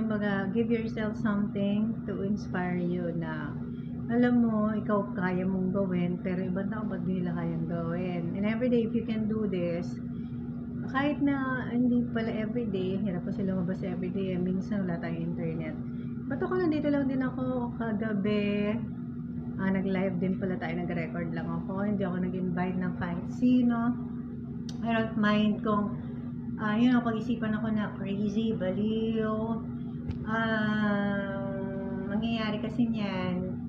kumbaga, give yourself something to inspire you na alam mo, ikaw kaya mong gawin, pero ibang tao ba't nila kayang gawin? And everyday, if you can do this, kahit na hindi pala everyday, hirap pa sila mabasa everyday, minsan wala tayong internet. Ba't ako nandito lang din ako kagabi, nag-live din pala tayo, nag-record lang ako, hindi ako nag-invite ng kahit sino. I don't mind kung pag-isipan ako na crazy, baliw, mangyayari kasi niyan,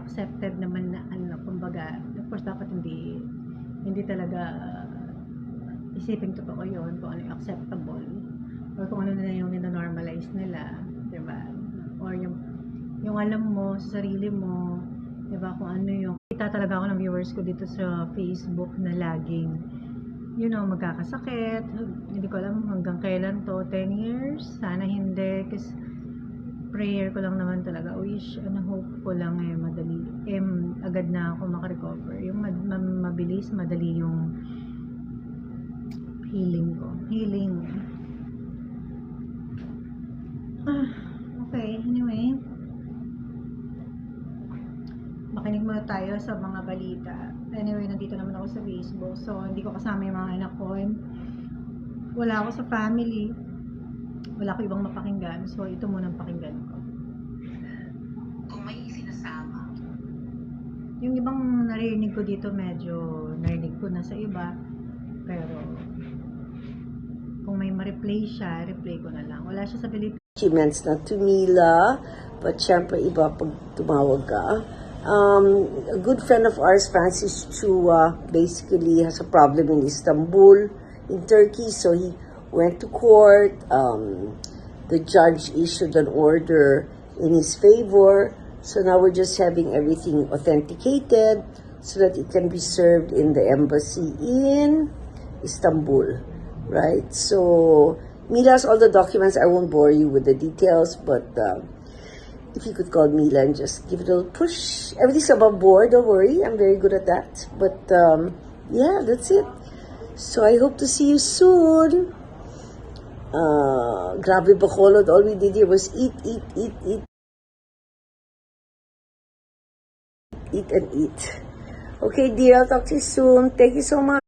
accepted naman na kumbaga, of course dapat hindi talaga isipin totoo yun, kung ano yung acceptable or kung ano na yung nina-normalize nila, diba? Or yung alam mo sa sarili mo, diba, kung ano yung kita talaga ako ng viewers ko dito sa Facebook na laging magkakasakit. Hindi ko alam hanggang kailan to, 10 years? Sana hindi, kasi prayer ko lang naman talaga, wish, hope ko lang madali, agad na ako makarecover. Yung mabilis, madali yung healing ko. Okay, anyway. Makinig muna tayo sa mga balita. Anyway, nandito naman ako sa Facebook. So, hindi ko kasama yung mga anak ko. Wala ako sa family. Wala ko ibang mapakinggan. So, ito muna ang pakinggan ko. Kung may isinasama. Yung ibang narinig ko dito, medyo narinig ko na sa iba. Pero, kung may ma-replay siya, replay ko na lang. Wala siya sa Pilipinas. Achievements na to Mila, but syempre iba pag tumawag ka. A good friend of ours, Francis Chua, basically has a problem in Istanbul, in Turkey, so he went to court. The judge issued an order in his favor, so now we're just having everything authenticated so that it can be served in the embassy in Istanbul, right? So Mila has all the documents. I won't bore you with the details, but if you could call Mila and just give it a little push. Everything's above board, don't worry. I'm very good at that. But yeah, that's it. So I hope to see you soon. Grabe Bacolod. All we did here was eat and eat. Okay, dear. I'll talk to you soon. Thank you so much.